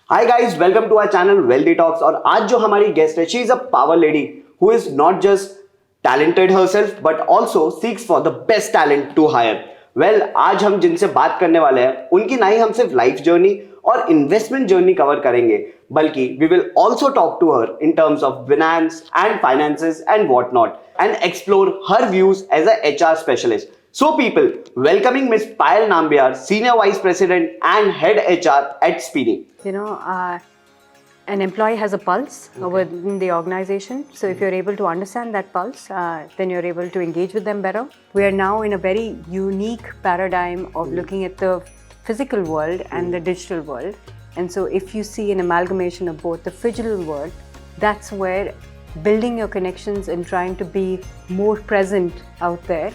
Hi guys, welcome to our channel Wealthy Talks. और आज जो हमारी गेस्ट है, she is a power lady who is not just talented herself but also seeks for the best talent to hire. Well, आज हम जिनसे बात करने वाले हैं, उनकी ना ही हम सिर्फ लाइफ जर्नी और इन्वेस्टमेंट जर्नी कवर करेंगे, बल्कि we will also talk to her in terms of finance and finances and whatnot, and explore her views as a HR specialist. So people, welcoming Ms. Payal Nambiar, Senior Vice President and Head HR at Spinny. An employee has a pulse within the organization. So if you're able to understand that pulse, then you're able to engage with them better. We are now in a very unique paradigm of looking at the physical world and the digital world. And so if you see an amalgamation of both the physical world, that's where building your connections and trying to be more present out there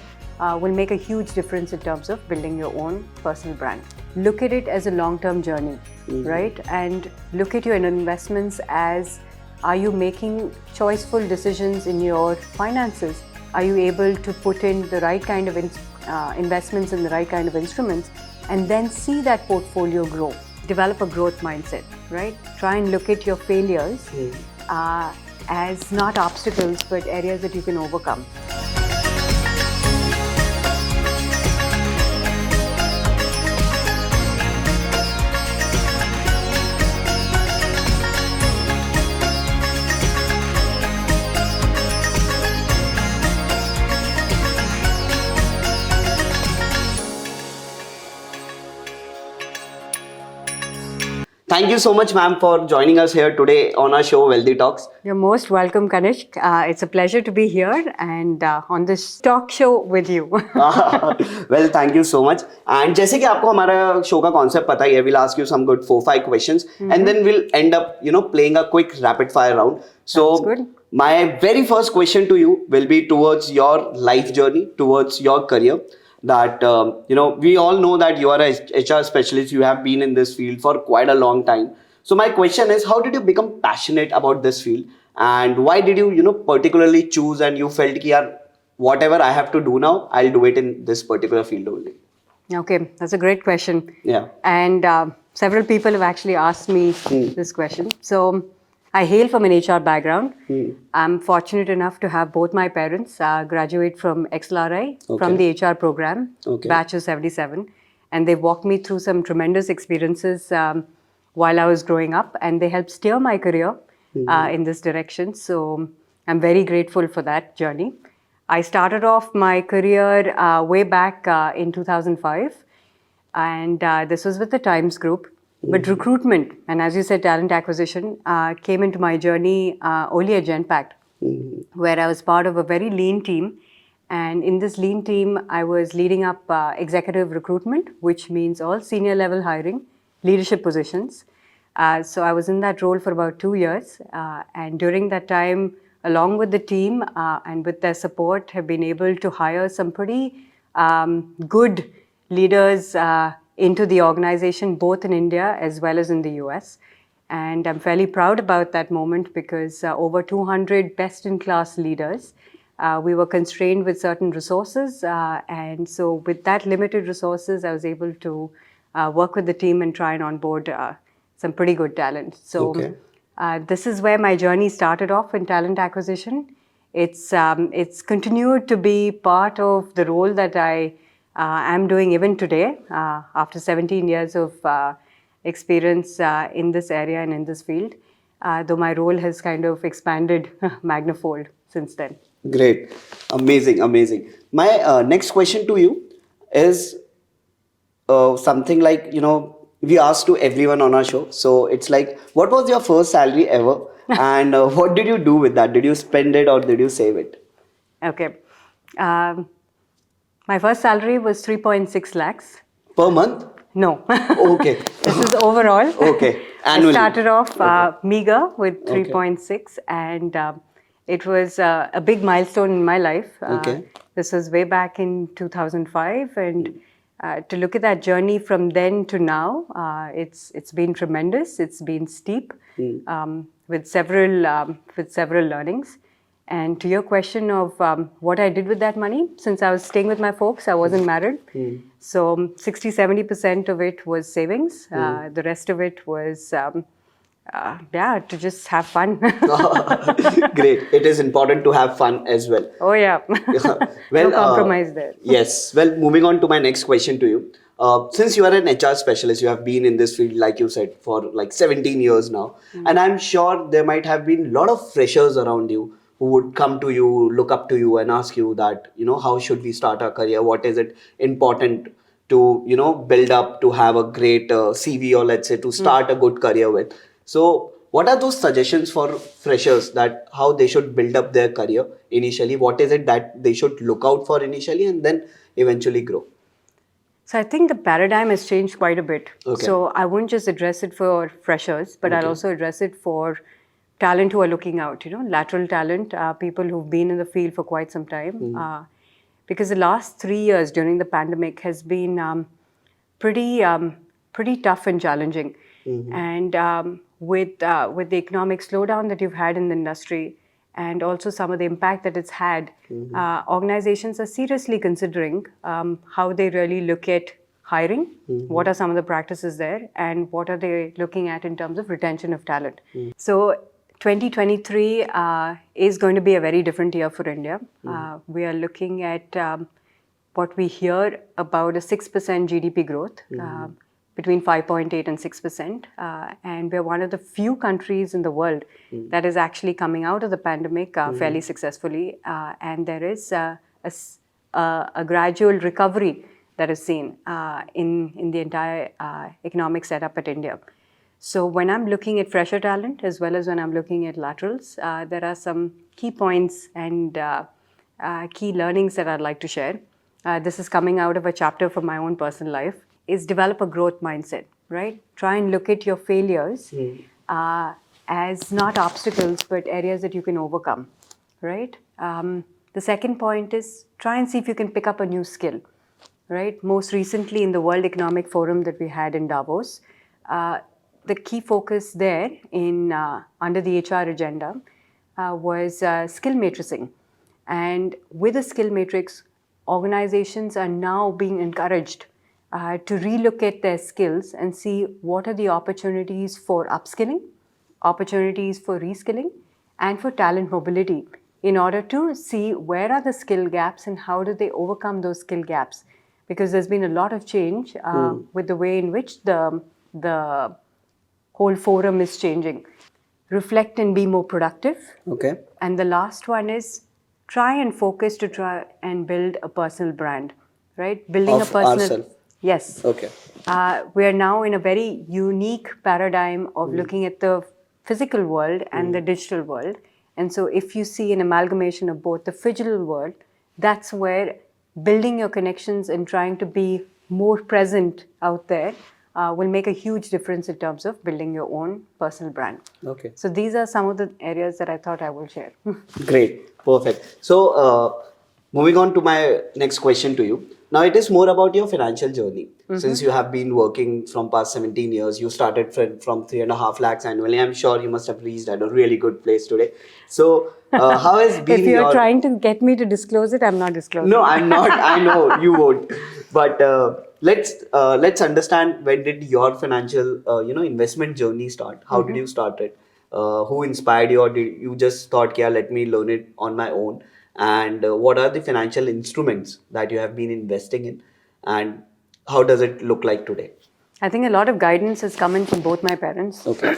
will make a huge difference in terms of building your own personal brand. Look at it as a long-term journey, right? And look at your investments as, are you making choiceful decisions in your finances? Are you able to put in the right kind of investments in the right kind of instruments, and then see that portfolio grow? Develop a growth mindset, right? Try and look at your failures as not obstacles, but areas that you can overcome. Thank you so much, ma'am, for joining us here today on our show, Wealthy Talks. You're most welcome, Kanishk. It's a pleasure to be here and on this talk show with you. Well, thank you so much. And जैसे कि आपको हमारा show का concept पता ही है, we'll ask you some good 4-5 questions, and then we'll end up, playing a quick rapid fire round. So, my very first question to you will be towards your life journey, towards your career. That we all know that you are a HR specialist. You have been in this field for quite a long time. So my question is, how did you become passionate about this field, and why did you particularly choose, and you felt ki yaar, whatever I have to do now, I'll do it in this particular field only? Okay, that's a great question. Yeah. And several people have actually asked me this question. So I hail from an HR background. I'm fortunate enough to have both my parents graduate from XLRI, from the HR program, batch of 77. And they walked me through some tremendous experiences while I was growing up, and they helped steer my career in this direction. So I'm very grateful for that journey. I started off my career way back in 2005, and this was with the Times Group. But recruitment, and as you said, talent acquisition, came into my journey only at Genpact, where I was part of a very lean team. And in this lean team, I was leading up executive recruitment, which means all senior level hiring, leadership positions. So I was in that role for about 2 years. And during that time, along with the team and with their support, have been able to hire some pretty good leaders into the organization, both in India as well as in the US. And I'm fairly proud about that moment because over 200 best-in-class leaders, we were constrained with certain resources. And so with that limited resources, I was able to work with the team and try and onboard some pretty good talent. So this is where my journey started off in talent acquisition. It's continued to be part of the role that I'm doing even today, after 17 years of experience in this area and in this field, though my role has kind of expanded magnifold since then. Great. Amazing. My next question to you is something like, we asked to everyone on our show. So it's like, what was your first salary ever? And what did you do with that? Did you spend it or did you save it? Okay. My first salary was 3.6 lakhs. Per month? No. Okay. This is overall. Okay. Annually. I started off meager with 3.6, and it was a big milestone in my life. This was way back in 2005, and to look at that journey from then to now, it's been tremendous. It's been steep with several learnings. And to your question of what I did with that money, since I was staying with my folks, I wasn't married. So 60-70% of it was savings. The rest of it was Yeah, to just have fun. Great. It is important to have fun as well. Oh, yeah. Well, No compromise there. yes. Well, moving on to my next question to you. Since you are an HR specialist, you have been in this field, like you said, for like 17 years now. And I'm sure there might have been a lot of freshers around you who would come to you, look up to you, and ask you that, how should we start our career? What is it important to, build up to have a great CV, or let's say to start a good career with? So, what are those suggestions for freshers that how they should build up their career initially? What is it that they should look out for initially and then eventually grow? So I think the paradigm has changed quite a bit. Okay. So I wouldn't just address it for freshers, but I'll also address it for talent who are looking out, lateral talent, people who've been in the field for quite some time. Because the last 3 years during the pandemic has been pretty tough and challenging. And with the economic slowdown that you've had in the industry, and also some of the impact that it's had, organizations are seriously considering how they really look at hiring, what are some of the practices there, and what are they looking at in terms of retention of talent. So 2023 is going to be a very different year for India. We are looking at what we hear about a 6% GDP growth, between 5.8 and 6%. And we're one of the few countries in the world that is actually coming out of the pandemic fairly successfully. And there is a gradual recovery that is seen in the entire economic setup at India. So when I'm looking at fresher talent as well as when I'm looking at laterals, there are some key points and key learnings that I'd like to share. This is coming out of a chapter from my own personal life, is develop a growth mindset, right? Try and look at your failures as not obstacles, but areas that you can overcome, right? The second point is try and see if you can pick up a new skill, right? Most recently in the World Economic Forum that we had in Davos, the key focus there in under the HR agenda was skill matrixing. And with a skill matrix, organizations are now being encouraged to relook at their skills and see what are the opportunities for upskilling, opportunities for reskilling, and for talent mobility in order to see where are the skill gaps and how do they overcome those skill gaps. Because there's been a lot of change with the way in which the whole forum is changing. Reflect and be more productive. Okay. And the last one is try and focus to try and build a personal brand, right? Building Of a personal. ourself. Yes. Okay. We are now in a very unique paradigm of looking at the physical world and the digital world. And so if you see an amalgamation of both the physical world, that's where building your connections and trying to be more present out there will make a huge difference in terms of building your own personal brand. Okay. So these are some of the areas that I thought I will share. Great. Perfect. So, moving on to my next question to you. Now, it is more about your financial journey. Since you have been working from past 17 years, you started from 3.5 lakhs annually. I'm sure you must have reached at a really good place today. So, how has been If you're your... trying to get me to disclose it, I'm not disclosing. No, I'm not. I know you won't. But let's understand, when did your financial investment journey start? How did you start it? Who inspired you, or did you just thought, yeah, let me learn it on my own? And what are the financial instruments that you have been investing in, and how does it look like today? I think a lot of guidance has come in from both my parents. Okay.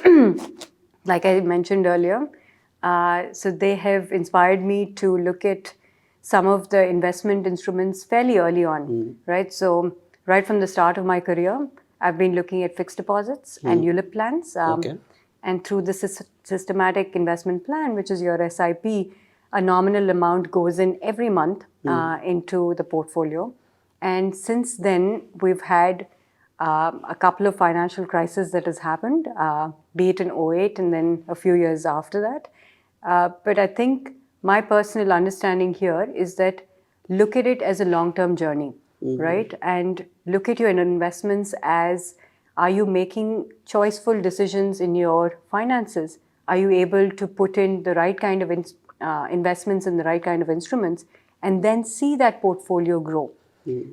Like I mentioned earlier, so they have inspired me to look at some of the investment instruments fairly early on, right? So right from the start of my career, I've been looking at fixed deposits and ULIP plans. Okay. And through the systematic investment plan, which is your SIP, a nominal amount goes in every month into the portfolio. And since then, we've had a couple of financial crises that has happened, be it in 2008 and then a few years after that. But I think my personal understanding here is that look at it as a long-term journey, right? And look at your investments as, are you making choiceful decisions in your finances? Are you able to put in the right kind of investments in the right kind of instruments, and then see that portfolio grow?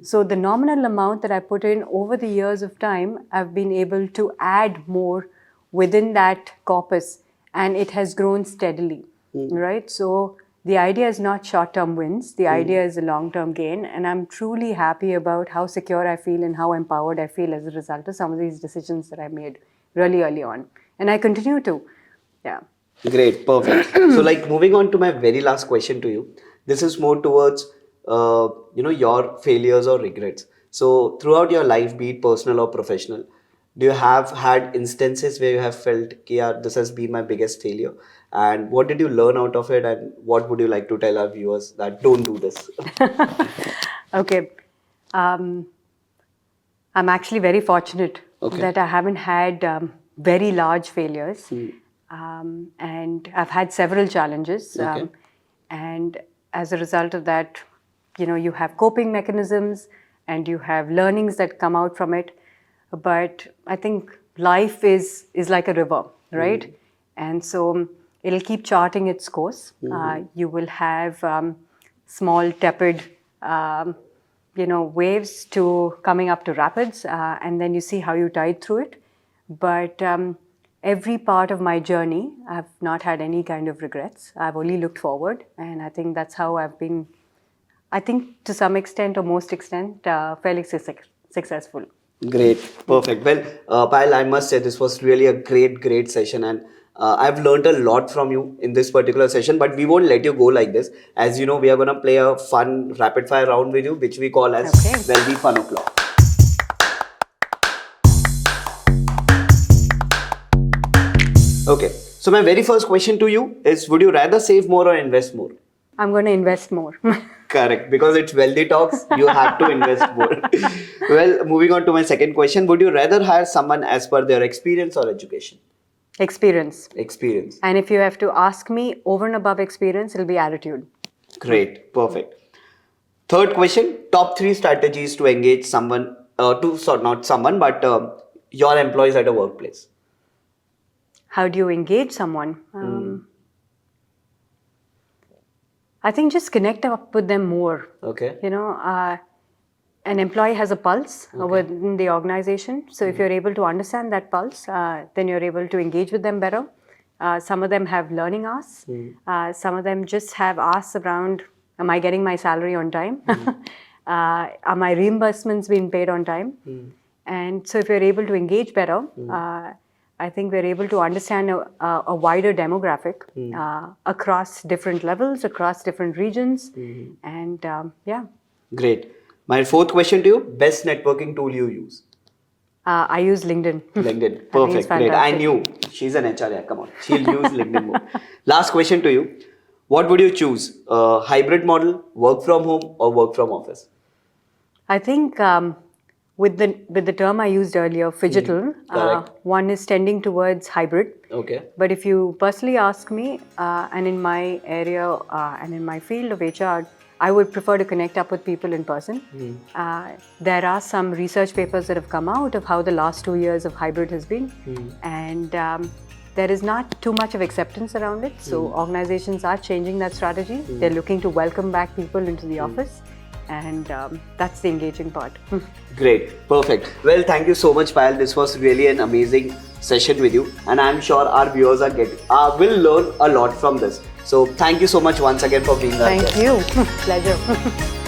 So the nominal amount that I put in over the years of time, I've been able to add more within that corpus, and it has grown steadily, right? So the idea is not short-term wins. The idea is a long-term gain, and I'm truly happy about how secure I feel and how empowered I feel as a result of some of these decisions that I made really early on, and I continue to. Yeah. Great, perfect. So, like moving on to my very last question to you. This is more towards your failures or regrets. So, throughout your life, be it personal or professional, do you have had instances where you have felt, yeah, this has been my biggest failure? And what did you learn out of it? And what would you like to tell our viewers that don't do this? Okay. I'm actually very fortunate that I haven't had very large failures. And I've had several challenges. And as a result of that, you have coping mechanisms and you have learnings that come out from it. But I think life is like a river, right? And so it'll keep charting its course. You will have small, tepid, waves to coming up to rapids, and then you see how you tide through it. But every part of my journey, I've not had any kind of regrets. I've only looked forward, and I think that's how I've been, I think to some extent or most extent, fairly successful. Great, perfect. Well, Payal, I must say this was really a great session, and I've learned a lot from you in this particular session, but we won't let you go like this. As you know, we are going to play a fun rapid fire round with you, which we call as Wealthy Fun O'Clock. Okay, so my very first question to you is, would you rather save more or invest more? I'm going to invest more. Correct, because it's wealthy talks, you have to invest more. Well, moving on to my second question, would you rather hire someone as per their experience or education? Experience. Experience. And if you have to ask me over and above experience, it'll be attitude. Great, perfect. Third question, top 3 strategies to engage someone, not someone, but your employees at a workplace. How do you engage someone? I think just connect up with them more. Okay. An employee has a pulse within the organization. So if you're able to understand that pulse, then you're able to engage with them better. Some of them have learning asks. Some of them just have asks around, am I getting my salary on time? Are my reimbursements being paid on time? And so if you're able to engage better, I think we're able to understand a wider demographic across different levels, across different regions. And yeah. Great. My fourth question to you, best networking tool you use? I use LinkedIn. LinkedIn. Perfect. Great. I knew. She's an HR. Yeah, come on. She'll use LinkedIn more. Last question to you. What would you choose? Hybrid model, work from home or work from office? I think with the term I used earlier, phygital, one is tending towards hybrid. Okay. But if you personally ask me, and in my area and in my field of HR, I would prefer to connect up with people in person. There are some research papers that have come out of how the last 2 years of hybrid has been. And there is not too much of acceptance around it. So organizations are changing that strategy. They're looking to welcome back people into the office. And that's the engaging part. Great. Perfect. Well, thank you so much, Payal. This was really an amazing session with you. And I'm sure our viewers will learn a lot from this. So thank you so much once again for being our guest. Thank you. Pleasure.